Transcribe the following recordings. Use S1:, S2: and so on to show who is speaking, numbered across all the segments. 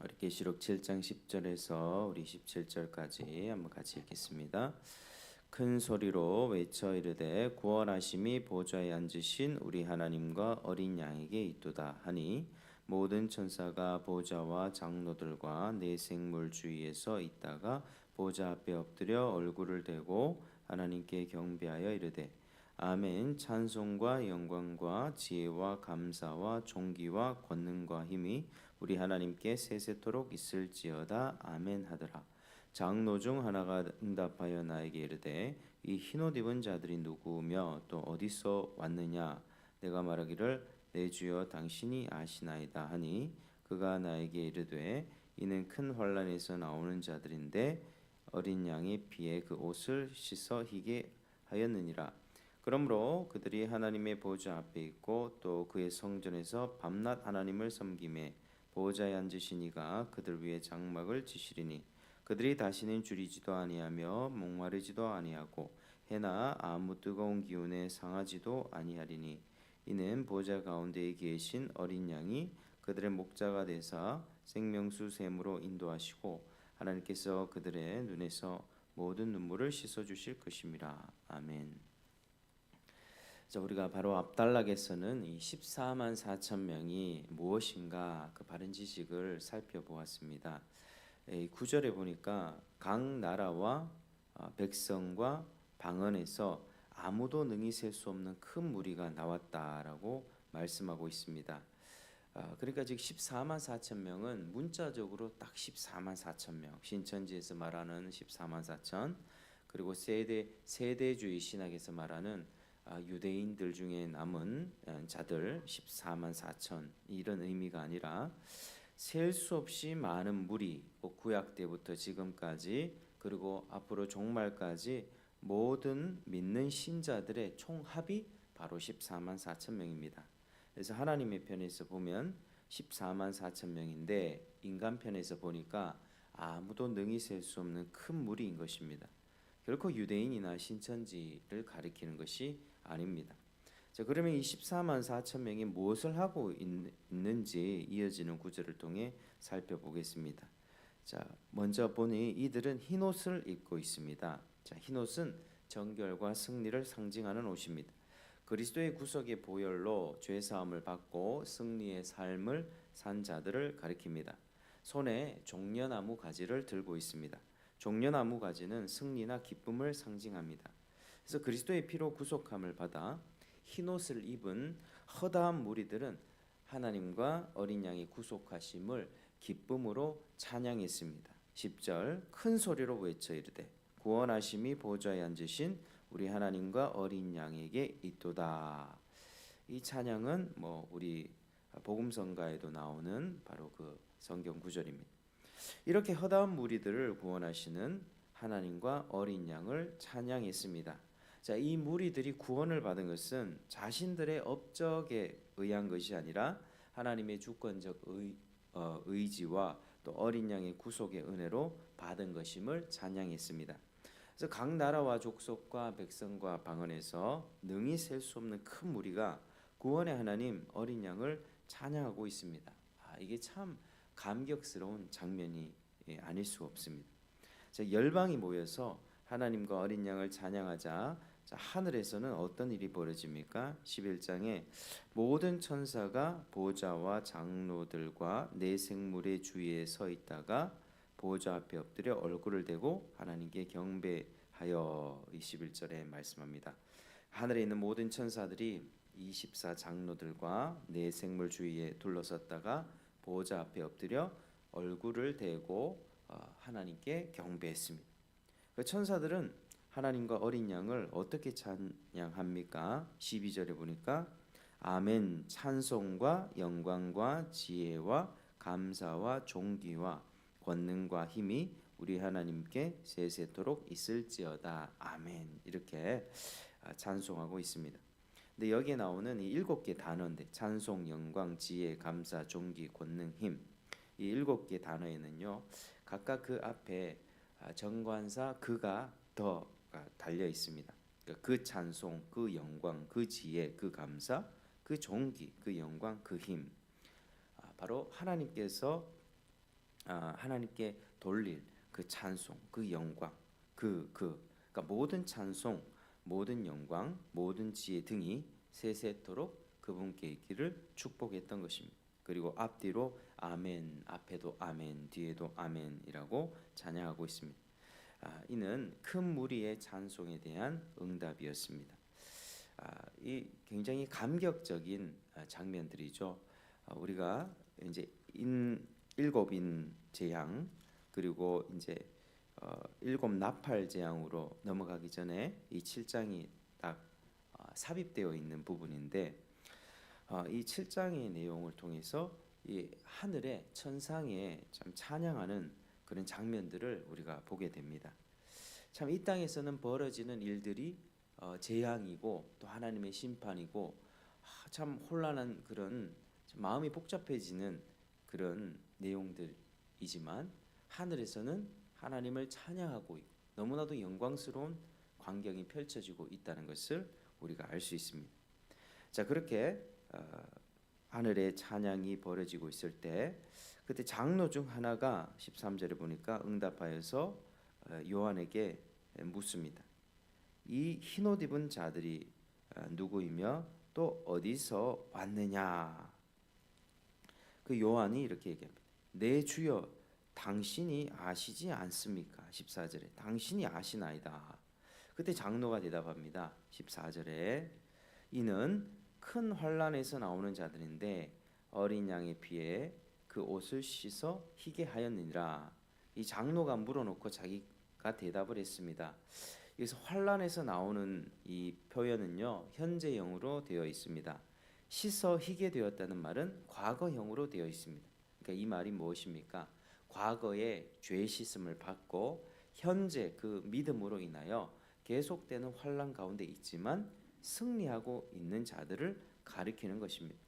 S1: 우리 계시록 7장 10절에서 우리 17절까지 한번 같이 읽겠습니다. 큰 소리로 외쳐 이르되 구원하심이 보좌에 앉으신 우리 하나님과 어린 양에게 있도다 하니 모든 천사가 보좌와 장로들과 네 생물 주위에서 있다가 보좌 앞에 엎드려 얼굴을 대고 하나님께 경배하여 이르되 아멘. 찬송과 영광과 지혜와 감사와 존귀와 권능과 힘이 우리 하나님께 세세토록 있을지어다. 아멘 하더라. 장로 중 하나가 응답하여 나에게 이르되 이 흰옷 입은 자들이 누구며 또 어디서 왔느냐. 내가 말하기를 내 주여 당신이 아시나이다 하니 그가 나에게 이르되 이는 큰 환란에서 나오는 자들인데 어린 양의 피에 그 옷을 씻어 희게 하였느니라. 그러므로 그들이 하나님의 보좌 앞에 있고 또 그의 성전에서 밤낮 하나님을 섬기매 보좌에 앉으신 이가 그들 위에 장막을 지시리니 그들이 다시는 줄이지도 아니하며 목마르지도 아니하고 해나 아무 뜨거운 기운에 상하지도 아니하리니 이는 보좌 가운데에 계신 어린 양이 그들의 목자가 되사 생명수 샘으로 인도하시고 하나님께서 그들의 눈에서 모든 눈물을 씻어 주실 것임이라. 아멘. 자, 우리가 바로 앞단락에서는 이 14만 4천 명이 무엇인가 그 바른 지식을 살펴보았습니다. 이 구절에 보니까 각 나라와 백성과 방언에서 아무도 능히 셀 수 없는 큰 무리가 나왔다라고 말씀하고 있습니다. 그러니까 즉 14만 4천 명은 문자적으로 딱 14만 4천 명, 신천지에서 말하는 14만 4천, 그리고 세대주의 신학에서 말하는 유대인들 중에 남은 자들 14만 4천 이런 의미가 아니라 셀 수 없이 많은 무리, 구약 때부터 지금까지 그리고 앞으로 종말까지 모든 믿는 신자들의 총합이 바로 14만 4천 명입니다. 그래서 하나님의 편에서 보면 14만 4천 명인데 인간 편에서 보니까 아무도 능히 셀 수 없는 큰 무리인 것입니다. 결코 유대인이나 신천지를 가리키는 것이 아닙니다. 자, 그러면 이 14만 4천 명이 무엇을 하고 있는지 이어지는 구절을 통해 살펴보겠습니다. 자, 먼저 보니 이들은 흰옷을 입고 있습니다. 자, 흰옷은 정결과 승리를 상징하는 옷입니다. 그리스도의 구속의 보혈로 죄 사함을 받고 승리의 삶을 산 자들을 가리킵니다. 손에 종려나무 가지를 들고 있습니다. 종려나무 가지는 승리나 기쁨을 상징합니다. 그래서 그리스도의 피로 구속함을 받아 흰옷을 입은 허다한 무리들은 하나님과 어린 양의 구속하심을 기쁨으로 찬양했습니다. 10절 큰 소리로 외쳐 이르되 구원하심이 보좌에 앉으신 우리 하나님과 어린 양에게 있도다. 이 찬양은 우리 복음성가에도 나오는 바로 그 성경 구절입니다. 이렇게 허다한 무리들을 구원하시는 하나님과 어린 양을 찬양했습니다. 자, 이 무리들이 구원을 받은 것은 자신들의 업적에 의한 것이 아니라 하나님의 주권적 의지와 또 어린 양의 구속의 은혜로 받은 것임을 찬양했습니다. 그래서 각 나라와 족속과 백성과 방언에서 능히 셀 수 없는 큰 무리가 구원의 하나님 어린 양을 찬양하고 있습니다. 이게 참 감격스러운 장면이 아닐 수 없습니다. 자, 열방이 모여서 하나님과 어린 양을 찬양하자 하늘에서는 어떤 일이 벌어집니까? 11장에 모든 천사가 보좌와 장로들과 네 생물의 주위에 서 있다가 보좌 앞에 엎드려 얼굴을 대고 하나님께 경배하여 21절에 말씀합니다. 하늘에 있는 모든 천사들이 24 장로들과 네 생물 주위에 둘러섰다가 보좌 앞에 엎드려 얼굴을 대고 하나님께 경배했습니다. 그 천사들은 하나님과 어린 양을 어떻게 찬양합니까? 12절에 보니까 아멘 찬송과 영광과 지혜와 감사와 존귀와 권능과 힘이 우리 하나님께 세세토록 있을지어다. 아멘. 이렇게 찬송하고 있습니다. 근데 여기에 나오는 이 7개 단어인데 찬송, 영광, 지혜, 감사, 존귀, 권능, 힘 이 7개 단어에는요 각각 그 앞에 정관사 그가 더가 달려 있습니다. 그러니까 그 찬송, 그 영광, 그 지혜, 그 감사, 그 존귀, 그 영광, 그 힘 바로 하나님께서 하나님께 돌릴 그 찬송, 그 영광, 그러니까 모든 찬송, 모든 영광, 모든 지혜 등이 세세토록 그분께 있기를 축복했던 것입니다. 그리고 앞뒤로 아멘, 앞에도 아멘, 뒤에도 아멘이라고 찬양하고 있습니다. 이는 큰 무리의 찬송에 대한 응답이었습니다. 이 굉장히 감격적인 장면들이죠. 우리가 이제 일곱 인 재앙 그리고 이제 일곱 나팔 재앙으로 넘어가기 전에 이 7장이 딱 삽입되어 있는 부분인데 이 7장의 내용을 통해서 이 하늘의 천상에 참 찬양하는 그런 장면들을 우리가 보게 됩니다. 참 이 땅에서는 벌어지는 일들이 재앙이고 또 하나님의 심판이고 참 혼란한 그런 마음이 복잡해지는 그런 내용들이지만 하늘에서는 하나님을 찬양하고 있고 너무나도 영광스러운 광경이 펼쳐지고 있다는 것을 우리가 알 수 있습니다. 자, 그렇게 하늘의 찬양이 벌어지고 있을 때 그때 장로 중 하나가 13절에 보니까 응답하여서 요한에게 묻습니다. 이 흰옷 입은 자들이 누구이며 또 어디서 왔느냐? 그 요한이 이렇게 얘기합니다. 내 주여 당신이 아시지 않습니까? 14절에 당신이 아시나이다. 그때 장로가 대답합니다. 14절에 이는 큰 환란에서 나오는 자들인데 어린 양의 피에 그 옷을 씻어 희게 하였느니라. 이 장로가 물어놓고 자기가 대답을 했습니다. 여기서 환란에서 나오는 이 표현은요 현재형으로 되어 있습니다. 씻어 희게 되었다는 말은 과거형으로 되어 있습니다. 그러니까 이 말이 무엇입니까? 과거에 죄 씻음을 받고 현재 그 믿음으로 인하여 계속되는 환란 가운데 있지만 승리하고 있는 자들을 가리키는 것입니다.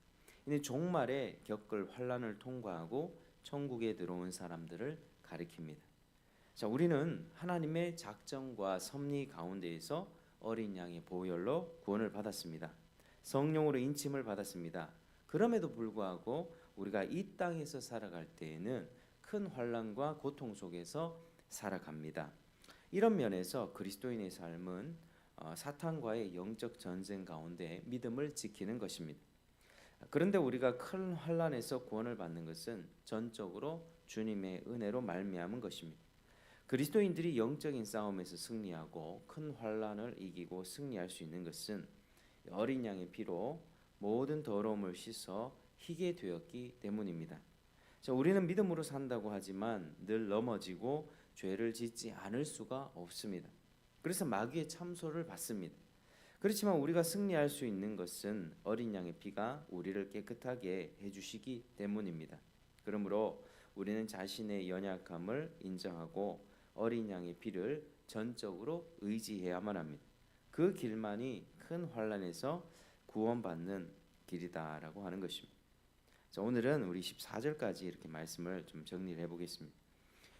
S1: 이는 종말에 겪을 환란을 통과하고 천국에 들어온 사람들을 가리킵니다. 자, 우리는 하나님의 작정과 섭리 가운데에서 어린 양의 보혈로 구원을 받았습니다. 성령으로 인침을 받았습니다. 그럼에도 불구하고 우리가 이 땅에서 살아갈 때에는 큰 환란과 고통 속에서 살아갑니다. 이런 면에서 그리스도인의 삶은 사탄과의 영적 전쟁 가운데 믿음을 지키는 것입니다. 그런데 우리가 큰 환란에서 구원을 받는 것은 전적으로 주님의 은혜로 말미암은 것입니다. 그리스도인들이 영적인 싸움에서 승리하고 큰 환란을 이기고 승리할 수 있는 것은 어린 양의 피로 모든 더러움을 씻어 희게 되었기 때문입니다. 자, 우리는 믿음으로 산다고 하지만 늘 넘어지고 죄를 짓지 않을 수가 없습니다. 그래서 마귀의 참소를 받습니다. 그렇지만 우리가 승리할 수 있는 것은 어린 양의 피가 우리를 깨끗하게 해주시기 때문입니다. 그러므로 우리는 자신의 연약함을 인정하고 어린 양의 피를 전적으로 의지해야만 합니다. 그 길만이 큰 환란에서 구원받는 길이다라고 하는 것입니다. 자, 오늘은 우리 14절까지 이렇게 말씀을 좀 정리를 해보겠습니다.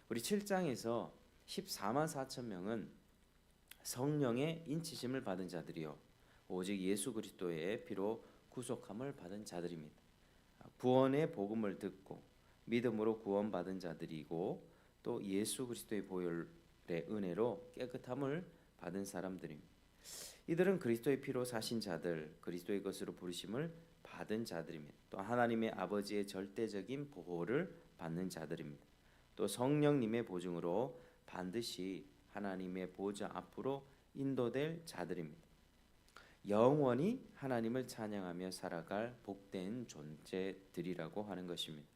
S1: 우리 7장에서 14만 4천 명은 성령의 인치심을 받은 자들이요 오직 예수 그리스도의 피로 구속함을 받은 자들입니다. 구원의 복음을 듣고 믿음으로 구원받은 자들이고 또 예수 그리스도의 보혈의 은혜로 깨끗함을 받은 사람들입니다. 이들은 그리스도의 피로 사신 자들, 그리스도의 것으로 부르심을 받은 자들입니다. 또 하나님의 아버지의 절대적인 보호를 받는 자들입니다. 또 성령님의 보증으로 반드시 하나님의 보좌 앞으로 인도될 자들입니다. 영원히 하나님을 찬양하며 살아갈 복된 존재들이라고 하는 것입니다.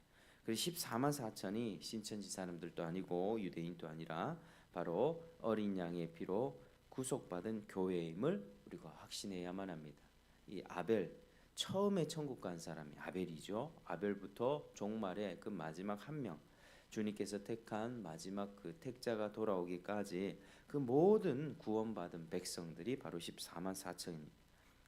S1: 그리고 14만 4천이 신천지 사람들도 아니고 유대인도 아니라 바로 어린 양의 피로 구속받은 교회임을 우리가 확신해야만 합니다. 이 아벨 처음에 천국 간 사람이 아벨이죠. 아벨부터 종말에 그 마지막 한 명 주님께서 택한 마지막 그 택자가 돌아오기까지 그 모든 구원받은 백성들이 바로 14만 4천입니다.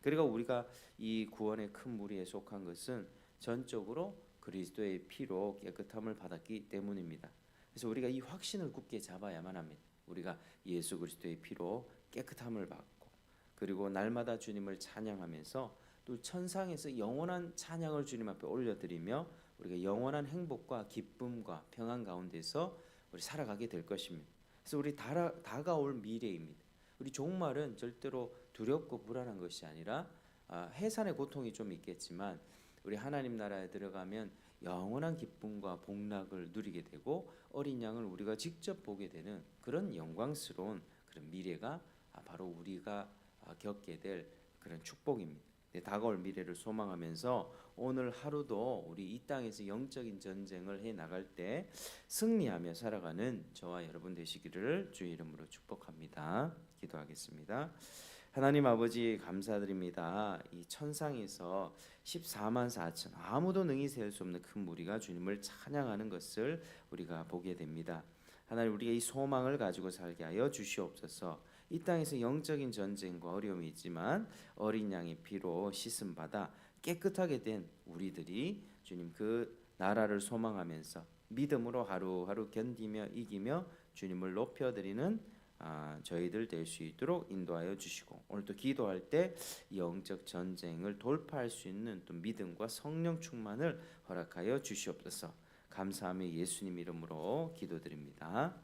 S1: 그리고 우리가 이 구원의 큰 무리에 속한 것은 전적으로 그리스도의 피로 깨끗함을 받았기 때문입니다. 그래서 우리가 이 확신을 굳게 잡아야만 합니다. 우리가 예수 그리스도의 피로 깨끗함을 받고 그리고 날마다 주님을 찬양하면서 또 천상에서 영원한 찬양을 주님 앞에 올려드리며 우리가 영원한 행복과 기쁨과 평안 가운데서 우리 살아가게 될 것입니다. 그래서 우리 다가올 미래입니다. 우리 종말은 절대로 두렵고 불안한 것이 아니라 해산의 고통이 좀 있겠지만 우리 하나님 나라에 들어가면 영원한 기쁨과 복락을 누리게 되고 어린 양을 우리가 직접 보게 되는 그런 영광스러운 그런 미래가 바로 우리가 겪게 될 그런 축복입니다. 다가올 미래를 소망하면서 오늘 하루도 우리 이 땅에서 영적인 전쟁을 해 나갈 때 승리하며 살아가는 저와 여러분 되시기를 주의 이름으로 축복합니다. 기도하겠습니다. 하나님 아버지 감사드립니다. 이 천상에서 14만 4천 아무도 능히 셀 수 없는 큰 무리가 주님을 찬양하는 것을 우리가 보게 됩니다. 하나님 우리가 이 소망을 가지고 살게 하여 주시옵소서. 이 땅에서 영적인 전쟁과 어려움이 있지만 어린 양의 피로 씻음 받아 깨끗하게 된 우리들이 주님 그 나라를 소망하면서 믿음으로 하루하루 견디며 이기며 주님을 높여드리는 저희들 될 수 있도록 인도하여 주시고 오늘도 기도할 때 영적 전쟁을 돌파할 수 있는 또 믿음과 성령 충만을 허락하여 주시옵소서. 감사하며 예수님 이름으로 기도드립니다.